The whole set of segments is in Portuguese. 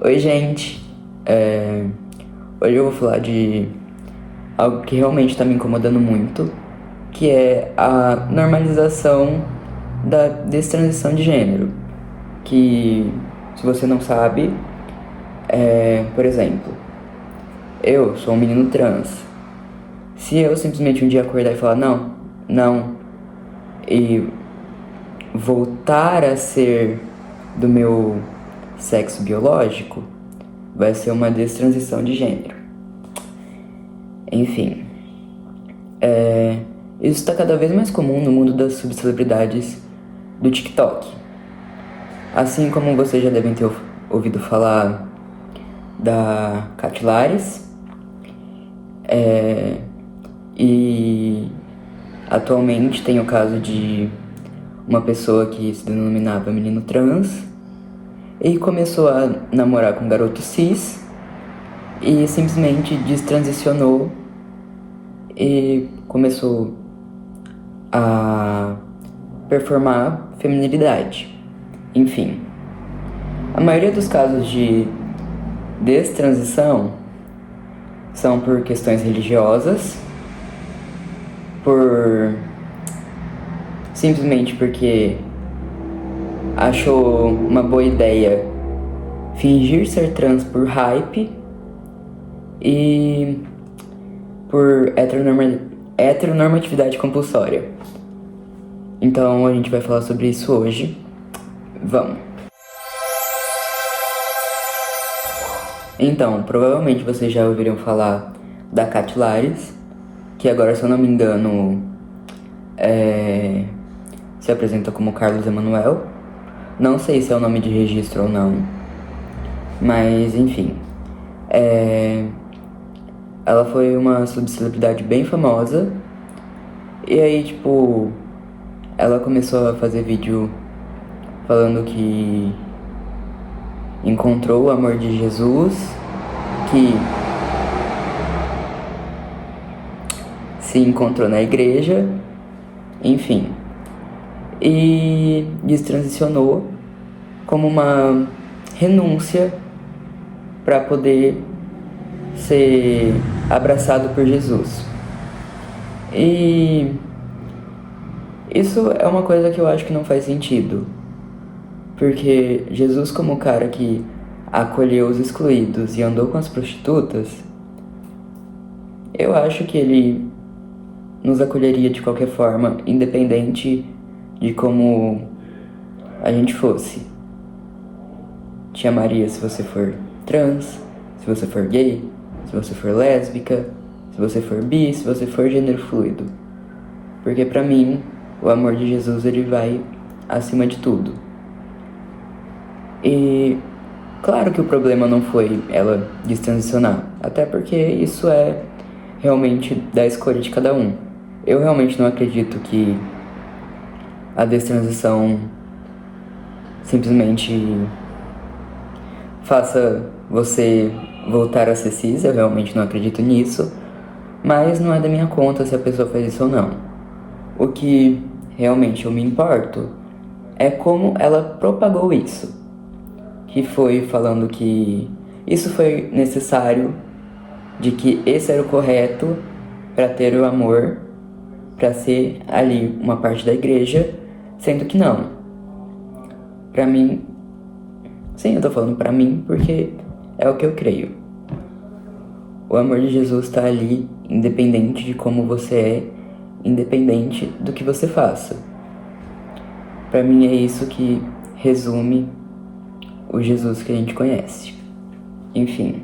Oi, gente. Hoje eu vou falar de algo que realmente está me incomodando muito, que é a normalização da destransição de gênero. Que, se você não sabe, por exemplo, eu sou um menino trans. Se eu simplesmente um dia acordar e falar não, e voltar a ser do meu sexo biológico, vai ser uma destransição de gênero. Enfim, isso está cada vez mais comum no mundo das subcelebridades do TikTok. Assim como vocês já devem ter ouvido falar da Catilares, e atualmente tem o caso de uma pessoa que se denominava menino trans e começou a namorar com um garoto cis e simplesmente destransicionou e começou a performar feminilidade. Enfim, a maioria dos casos de destransição são por questões religiosas, simplesmente porque achou uma boa ideia fingir ser trans por hype e por heteronormatividade compulsória. Então a gente vai falar sobre isso hoje. Vamos! Então, provavelmente vocês já ouviram falar da Catilares, que agora, se eu não me engano, se apresenta como Carlos Emanuel. Não sei se é o nome de registro ou não, mas enfim. Ela foi uma subcelebridade bem famosa, e aí, tipo, ela começou a fazer vídeo falando que encontrou o amor de Jesus, que se encontrou na igreja, enfim. E destransicionou como uma renúncia para poder ser abraçado por Jesus. E isso é uma coisa que eu acho que não faz sentido, porque Jesus, como o cara que acolheu os excluídos e andou com as prostitutas, eu acho que ele nos acolheria de qualquer forma, independente de como a gente fosse. Te amaria se você for trans, se você for gay, se você for lésbica, se você for bi, se você for gênero fluido. Porque pra mim, o amor de Jesus, ele vai acima de tudo. E claro que o problema não foi ela destransicionar, até porque isso é realmente da escolha de cada um. Eu realmente não acredito que a destransição simplesmente faça você voltar a ser cis, eu realmente não acredito nisso, mas não é da minha conta se a pessoa faz isso ou não. O que realmente eu me importo é como ela propagou isso, que foi falando que isso foi necessário, de que esse era o correto para ter o amor, para ser ali uma parte da igreja, sendo que não. Pra mim, sim, eu tô falando pra mim porque é o que eu creio. O amor de Jesus tá ali, independente de como você é, independente do que você faça. Pra mim é isso que resume o Jesus que a gente conhece. Enfim.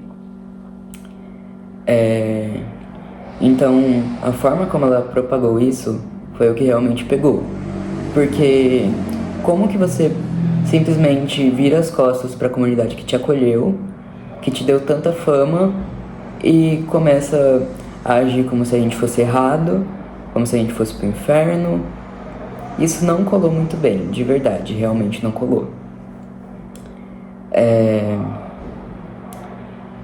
Então, a forma como ela propagou isso foi o que realmente pegou. Porque como que você simplesmente vira as costas para a comunidade que te acolheu, que te deu tanta fama, e começa a agir como se a gente fosse errado, como se a gente fosse pro inferno? Isso não colou muito bem, de verdade, realmente não colou.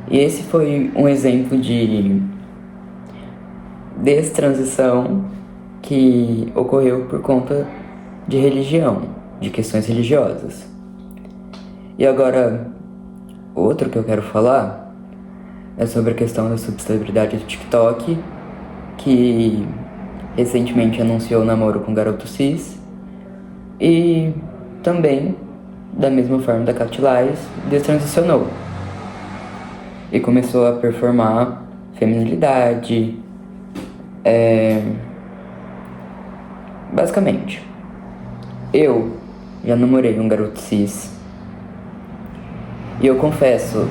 E esse foi um exemplo de destransição que ocorreu por conta de religião, de questões religiosas. E agora, outro que eu quero falar é sobre a questão da subcelebridade do TikTok, que recentemente anunciou namoro com garoto cis, e também, da mesma forma da Cat Lies, destransicionou e começou a performar feminilidade, basicamente. Eu já namorei um garoto cis e eu confesso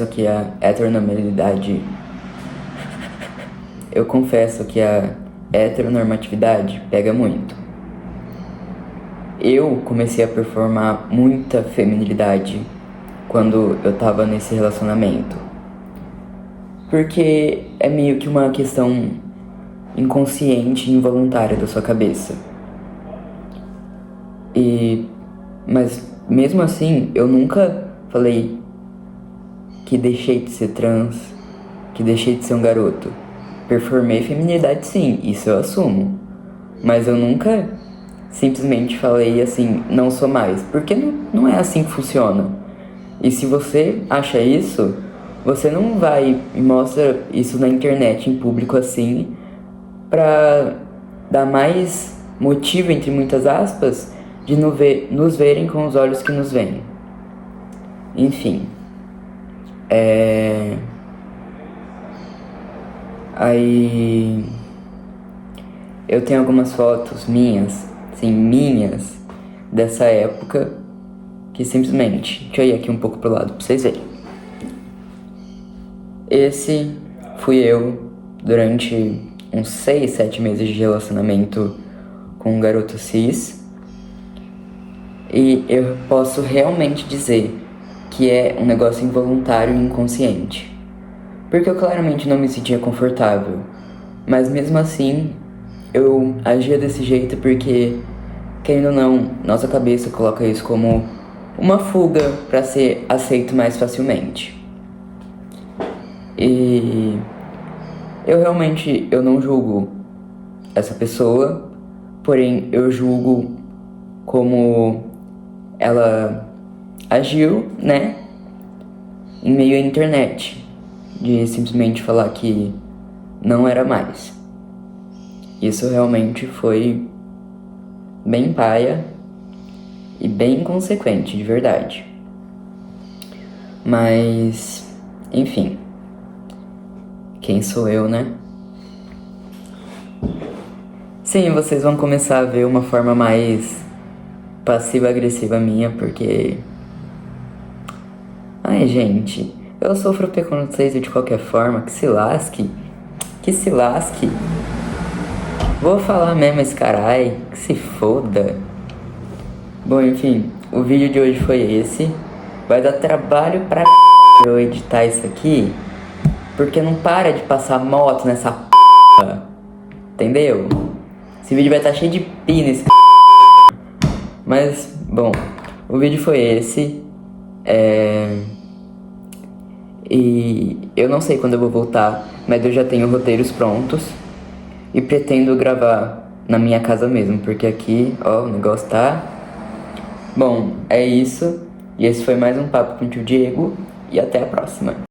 que a heteronormatividade pega muito. Eu comecei a performar muita feminilidade quando eu tava nesse relacionamento, porque é meio que uma questão inconsciente e involuntária da sua cabeça. Mas mesmo assim, eu nunca falei que deixei de ser trans, que deixei de ser um garoto. Performei feminilidade sim, isso eu assumo. Mas eu nunca simplesmente falei assim, não sou mais. Porque não é assim que funciona. E se você acha isso, você não vai e mostra isso na internet, em público assim, pra dar mais motivo, entre muitas aspas, de nos verem com os olhos que nos veem. Enfim. Aí eu tenho algumas fotos minhas, dessa época, que simplesmente, deixa eu ir aqui um pouco pro lado pra vocês verem. Esse fui eu durante uns 6, 7 meses de relacionamento com um garoto cis. E eu posso realmente dizer que é um negócio involuntário e inconsciente. Porque eu claramente não me sentia confortável. Mas mesmo assim, eu agia desse jeito porque, querendo ou não, nossa cabeça coloca isso como uma fuga para ser aceito mais facilmente. E eu não julgo essa pessoa, porém eu julgo como ela agiu, né, em meio à internet, de simplesmente falar que não era mais. Isso realmente foi bem paia e bem inconsequente, de verdade. Mas, enfim, quem sou eu, né? Sim, vocês vão começar a ver uma forma mais passiva-agressiva minha, porque... Ai, gente, eu sofro preconceito de qualquer forma, que se lasque. Vou falar mesmo esse carai, que se foda. Bom, enfim, o vídeo de hoje foi esse. Vai dar trabalho pra eu editar isso aqui, porque não para de passar moto nessa entendeu? Esse vídeo vai estar cheio de pi nesse Mas, bom, o vídeo foi esse. E eu não sei quando eu vou voltar, mas eu já tenho roteiros prontos. E pretendo gravar na minha casa mesmo, porque aqui, ó, o negócio tá... Bom, é isso. E esse foi mais um papo com o tio Diego. E até a próxima.